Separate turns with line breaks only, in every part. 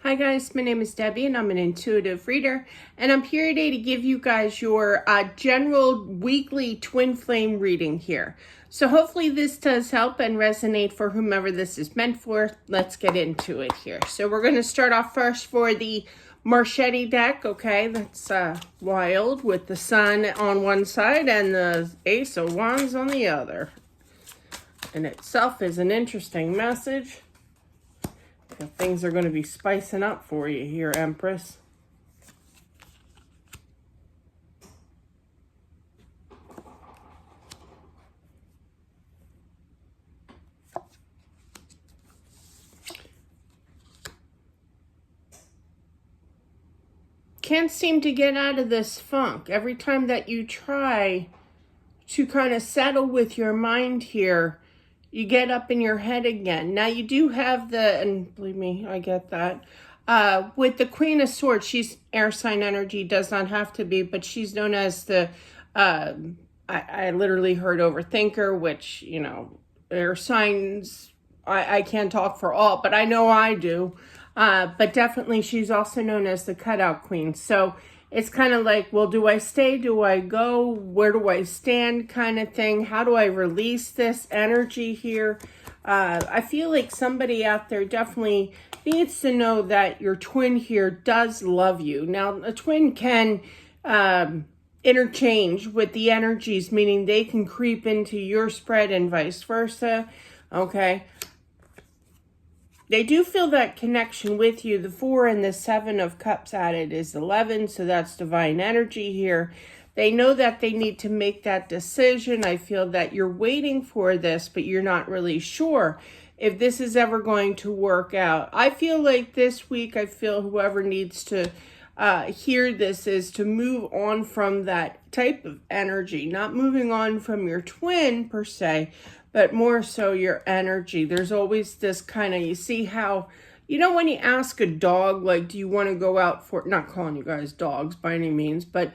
Hi guys, my name is Debbie and I'm an intuitive reader, and I'm here today to give you guys your general weekly twin flame reading here. So hopefully this does help and resonate for whomever this is meant for. Let's get into it here. So we're going to start off first for the Marchetti deck, okay? That's wild with the sun on one side and the Ace of Wands on the other. In itself is an interesting message. Things are going to be spicing up for you here, Empress. Can't seem to get out of this funk. Every time that you try to kind of settle with your mind here, you get up in your head again. Now you do have and believe me, I get that. With the Queen of Swords, she's air sign energy, does not have to be, but she's known as the, I literally heard overthinker, which, you know, air signs, I can't talk for all, but I know I do. But definitely she's also known as the cutout queen. So it's kind of like, well, do I stay? Do I go? Where do I stand kind of thing? How do I release this energy here? I feel like somebody out there definitely needs to know that your twin here does love you. Now, a twin can interchange with the energies, meaning they can creep into your spread and vice versa, okay? They do feel that connection with you. The 4 and the 7 of Cups added is 11, so that's divine energy here. They know that they need to make that decision. I feel that you're waiting for this, but you're not really sure if this is ever going to work out. I feel like this week, whoever needs to hear this is to move on from that type of energy, not moving on from your twin per se, but more so your energy. There's always this kind of, you see how, you know, when you ask a dog, like, do you want to go out for, not calling you guys dogs by any means, but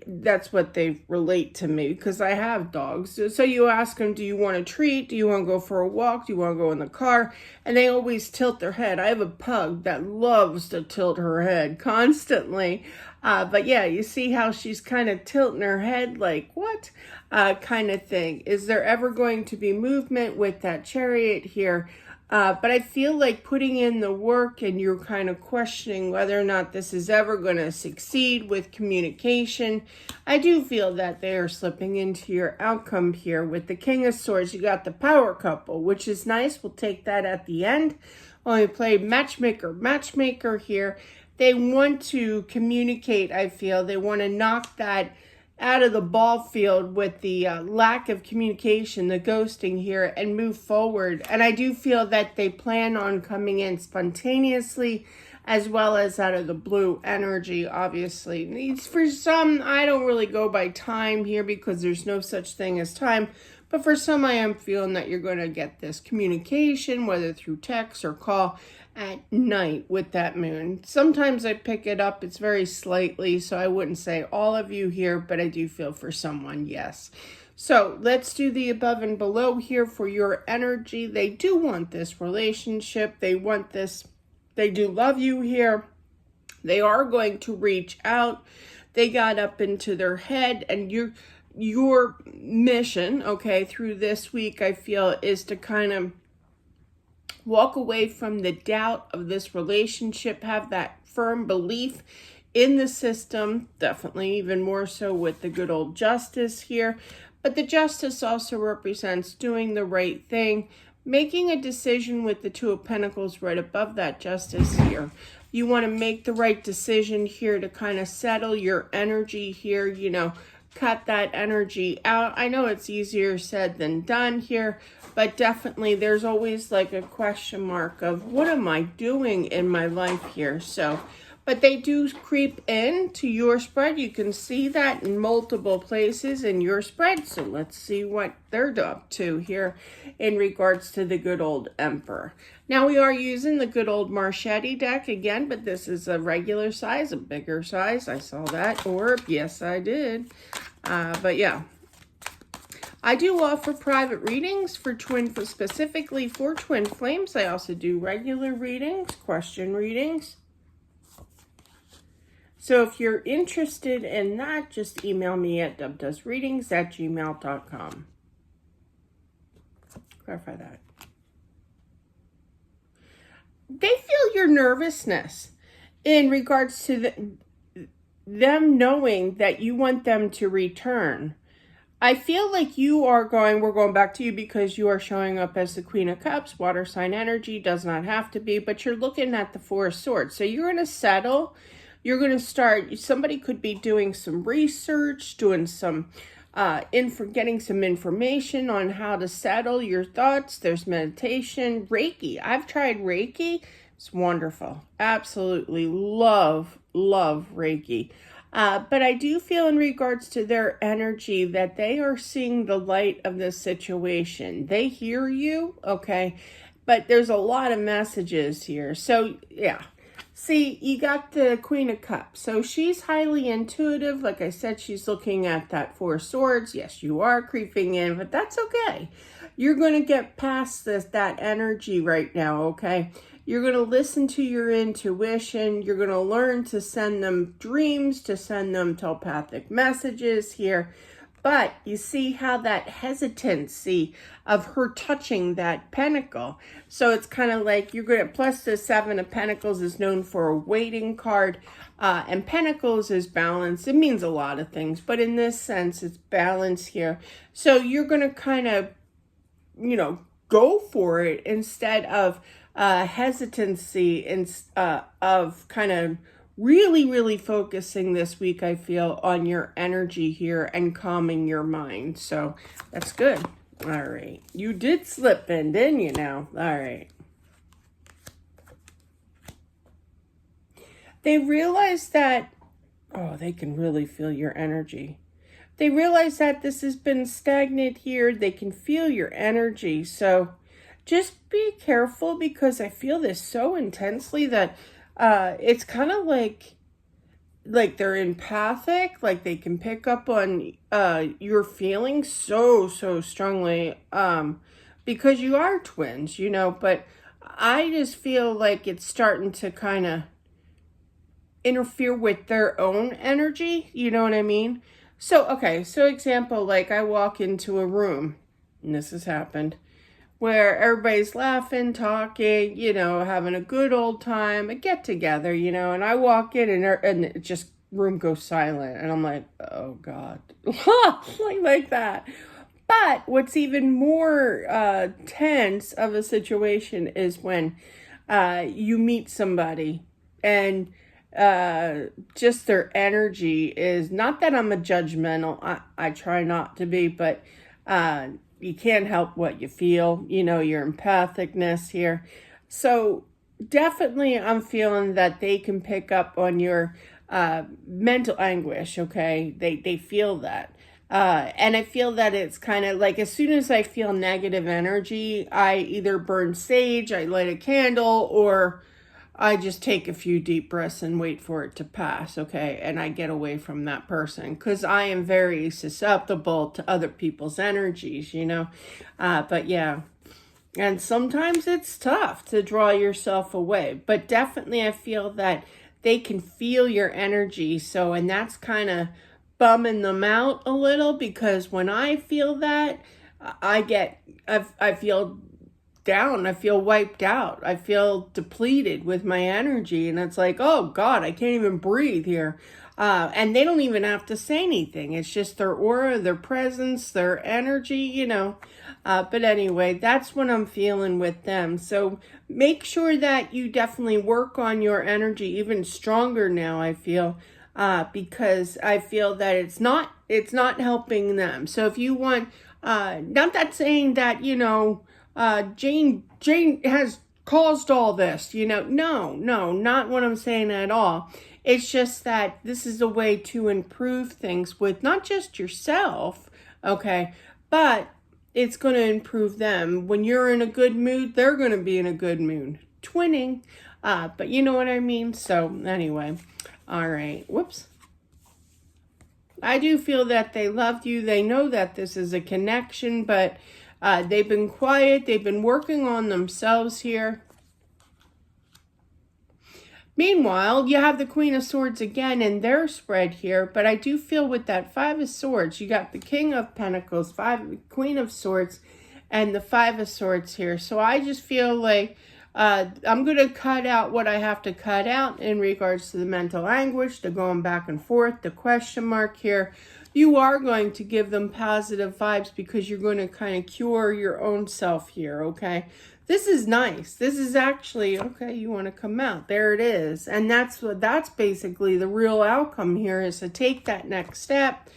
that's what they relate to me because I have dogs. So you ask them, do you want a treat? Do you want to go for a walk? Do you want to go in the car? And they always tilt their head. I have a pug that loves to tilt her head constantly. But yeah, you see how she's kind of tilting her head like, what? Kind of thing. Is there ever going to be movement with that Chariot here? But I feel like putting in the work and you're kind of questioning whether or not this is ever going to succeed with communication. I do feel that they are slipping into your outcome here. With the King of Swords, you got the power couple, which is nice. We'll take that at the end. When we play matchmaker here, they want to communicate, I feel. They want to knock that out of the ball field with the lack of communication, the ghosting here, and move forward. And I do feel that they plan on coming in spontaneously as well as out of the blue energy, obviously. For some, I don't really go by time here because there's no such thing as time. But for some, I am feeling that you're going to get this communication, whether through text or call, at night with that moon. Sometimes I pick it up. It's very slightly, so I wouldn't say all of you here, but I do feel for someone, yes. So let's do the above and below here for your energy. They do want this relationship. They want this. They do love you here. They are going to reach out. They got up into their head, and your mission, okay, through this week, I feel, is to kind of walk away from the doubt of this relationship, have that firm belief in the system, definitely even more so with the good old Justice here. But the Justice also represents doing the right thing, making a decision with the 2 of Pentacles right above that Justice here. You want to make the right decision here to kind of settle your energy here, you know, cut that energy out. I know it's easier said than done here, but definitely there's always like a question mark of what am I doing in my life here? So, but they do creep into your spread. You can see that in multiple places in your spread. So let's see what they're up to here in regards to the good old Emperor. Now we are using the good old Marchetti deck again, but this is a regular size, a bigger size. I saw that orb. Yes, I did. But yeah, I do offer private readings for specifically for twin flames. I also do regular readings, question readings. So if you're interested in that, just email me at dubdoesreadings@gmail.com. Clarify that. They feel your nervousness in regards to them knowing that you want them to return. I feel like we're going back to you because you are showing up as the Queen of Cups, water sign energy, does not have to be, but you're looking at the Four of Swords. So you're going to settle. You're going to start, somebody could be doing some research, doing some, getting some information on how to settle your thoughts. There's meditation, Reiki. I've tried Reiki. It's wonderful. Absolutely love Reiki. But I do feel in regards to their energy that they are seeing the light of this situation. They hear you, okay? But there's a lot of messages here. So, yeah. See, you got the Queen of Cups. So she's highly intuitive. Like I said, she's looking at that Four of Swords. Yes, you are creeping in, but that's okay. You're going to get past that energy right now, okay? You're going to listen to your intuition. You're going to learn to send them dreams, to send them telepathic messages here. But you see how that hesitancy of her touching that pentacle. So it's kind of like you're going to, plus the Seven of Pentacles is known for a waiting card. And Pentacles is balance. It means a lot of things. But in this sense, it's balance here. So you're going to kind of, go for it instead of hesitancy of kind of really focusing this week, I feel, on your energy here and calming your mind. So that's good. All right. You did slip in, didn't you now? All right. They realize that, they can really feel your energy. They realize that this has been stagnant here. They can feel your energy. So just be careful because I feel this so intensely that it's kind of like they're empathic, like they can pick up on your feelings so strongly because you are twins, but I just feel like it's starting to kind of interfere with their own energy, you know what I mean? So, okay, so example, like I walk into a room, and this has happened, where everybody's laughing, talking, having a good old time, a get together, and I walk in and it just room goes silent. And I'm like, oh God, like that. But what's even more tense of a situation is when you meet somebody and just their energy is, not that I'm a judgmental, I try not to be, but you can't help what you feel, your empathicness here. So definitely I'm feeling that they can pick up on your mental anguish, okay? They feel that. And I feel that it's kind of like as soon as I feel negative energy, I either burn sage, I light a candle, or I just take a few deep breaths and wait for it to pass, okay? And I get away from that person because I am very susceptible to other people's energies, But yeah, and sometimes it's tough to draw yourself away. But definitely I feel that they can feel your energy. So, and that's kind of bumming them out a little because when I feel that, I feel down. I feel wiped out. I feel depleted with my energy. And it's like, oh God, I can't even breathe here. And they don't even have to say anything. It's just their aura, their presence, their energy, But anyway, that's what I'm feeling with them. So make sure that you definitely work on your energy even stronger now, I feel, because I feel that it's not helping them. So if you want, not that saying that, Jane has caused all this, no, not what I'm saying at all. It's just that this is a way to improve things with not just yourself, okay, but it's going to improve them. When you're in a good mood, they're going to be in a good mood. Twinning, but you know what I mean? So anyway, all right, whoops. I do feel that they loved you. They know that this is a connection, but they've been quiet. They've been working on themselves here. Meanwhile, you have the Queen of Swords again in their spread here, but I do feel with that Five of Swords, you got the King of Pentacles, Queen of Swords, and the Five of Swords here. So I just feel like I'm going to cut out what I have to cut out in regards to the mental anguish, the going back and forth, the question mark here. You are going to give them positive vibes because you're going to kind of cure your own self here, okay? This is nice. This is actually, okay, you want to come out. There it is. And that's basically the real outcome here, is to take that next step.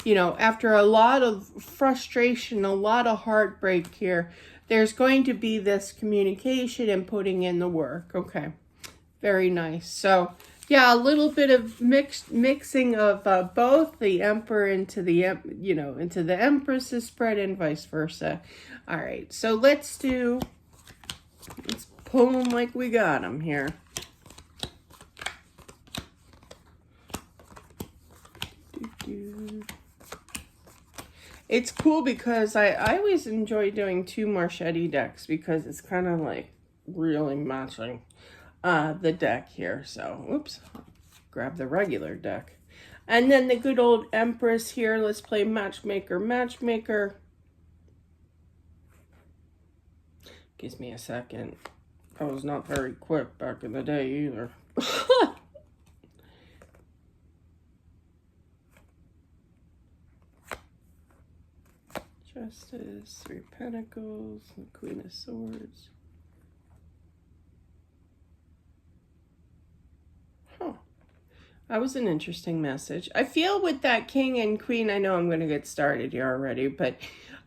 You know, after a lot of frustration, a lot of heartbreak here, there's going to be this communication and putting in the work. Okay, very nice. So, yeah, a little bit of mixing of both the Emperor into the, into the Empress's spread and vice versa. All right, so let's pull them like we got them here. It's cool because I always enjoy doing 2 Marchetti decks because it's kind of like really matching the deck here. So, oops, grab the regular deck. And then the good old Empress here. Let's play Matchmaker, Matchmaker. Gives me a second. I was not very quick back in the day either. Justice, 3 of Pentacles, and Queen of Swords. Huh. That was an interesting message. I feel with that King and Queen, I know I'm going to get started here already, but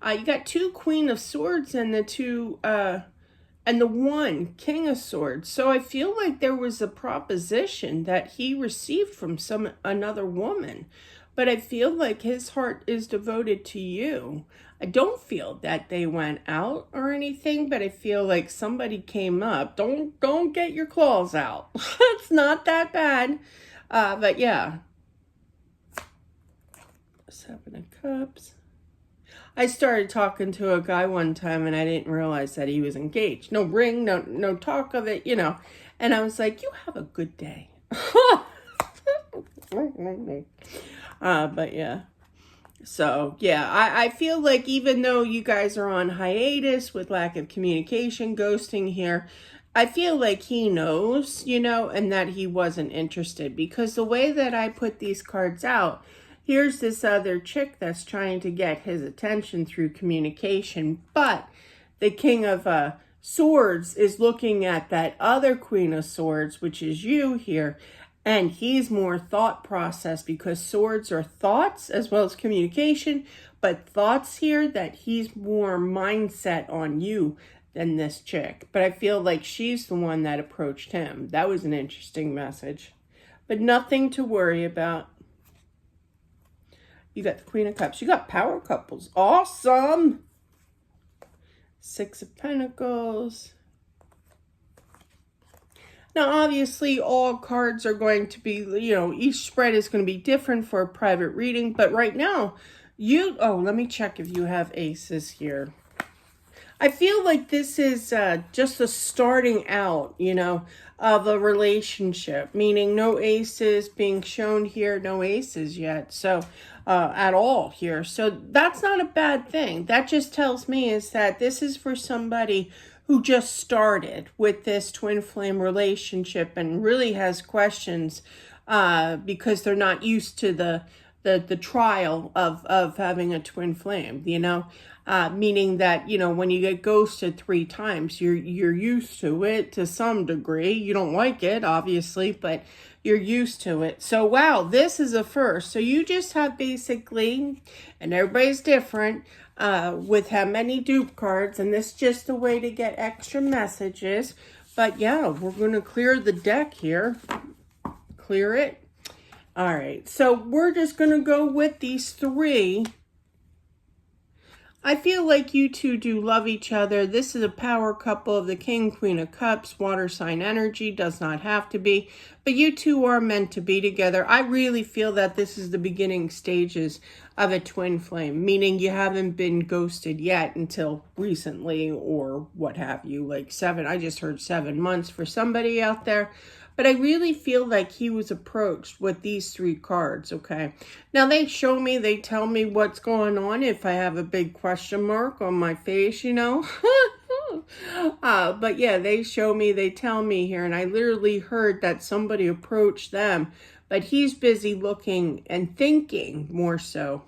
you got 2 Queen of Swords and the 2, and the 1 King of Swords. So I feel like there was a proposition that he received from another woman, but I feel like his heart is devoted to you. I don't feel that they went out or anything, but I feel like somebody came up. Don't get your claws out. It's not that bad. But yeah. 7 of Cups. I started talking to a guy one time and I didn't realize that he was engaged. No ring, no talk of it, And I was like, you have a good day. But yeah. So, yeah, I feel like even though you guys are on hiatus with lack of communication, ghosting here, I feel like he knows, and that he wasn't interested. Because the way that I put these cards out, here's this other chick that's trying to get his attention through communication. But the King of Swords is looking at that other Queen of Swords, which is you here. And he's more thought process because swords are thoughts as well as communication. But thoughts here that he's more mindset on you than this chick. But I feel like she's the one that approached him. That was an interesting message. But nothing to worry about. You got the Queen of Cups. You got power couples. Awesome. 6 of Pentacles. Now, obviously, all cards are going to be, each spread is going to be different for a private reading. But right now, let me check if you have aces here. I feel like this is just the starting out, of a relationship. Meaning no aces being shown here, no aces yet. So, at all here. So that's not a bad thing. That just tells me is that this is for somebody who just started with this twin flame relationship and really has questions because they're not used to the trial of having a twin flame, meaning that, when you get ghosted 3 times, you're used to it to some degree. You don't like it, obviously, but you're used to it. So, wow, this is a first. So you just have basically, and everybody's different, with how many dupe cards, and this is just a way to get extra messages. But yeah, we're going to clear the deck here. Clear it. All right, so we're just going to go with these 3. I feel like you two do love each other. This is a power couple of the King, Queen of Cups, water sign energy. Does not have to be. But you two are meant to be together. I really feel that this is the beginning stages of a twin flame. Meaning you haven't been ghosted yet until recently or what have you. Like 7. I just heard 7 months for somebody out there. But I really feel like he was approached with these 3 cards, okay? Now, they show me, they tell me what's going on if I have a big question mark on my face, you know? But yeah, they show me, they tell me here, and I literally heard that somebody approached them, but he's busy looking and thinking more so.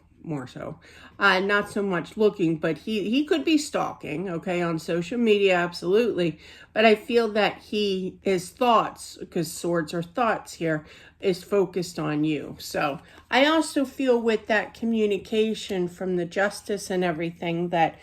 Not so much looking, but he could be stalking, okay, on social media, absolutely. But I feel that his thoughts, because swords are thoughts here, is focused on you. So I also feel with that communication from the justice and everything that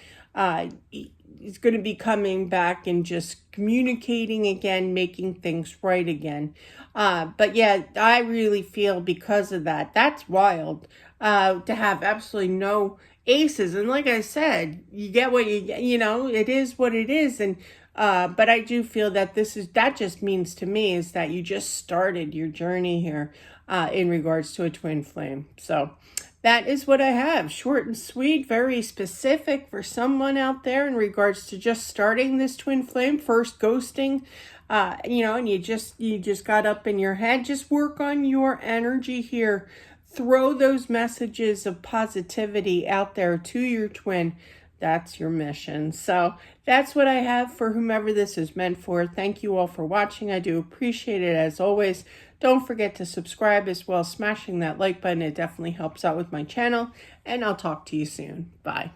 he's going to be coming back and just communicating again, making things right again. But yeah, I really feel because of that, that's wild, to have absolutely no aces. And like I said, you get what you get, you know, it is what it is. And but I do feel that that just means to me is that you just started your journey here in regards to a twin flame. So that is what I have. Short and sweet, very specific for someone out there in regards to just starting this twin flame, first ghosting, you know, and you just got up in your head. Just work on your energy here. Throw those messages of positivity out there to your twin. That's your mission. So that's what I have for whomever this is meant for. Thank you all for watching. I do appreciate it as always. Don't forget to subscribe as well as smashing that like button. It definitely helps out with my channel. And I'll talk to you soon. Bye.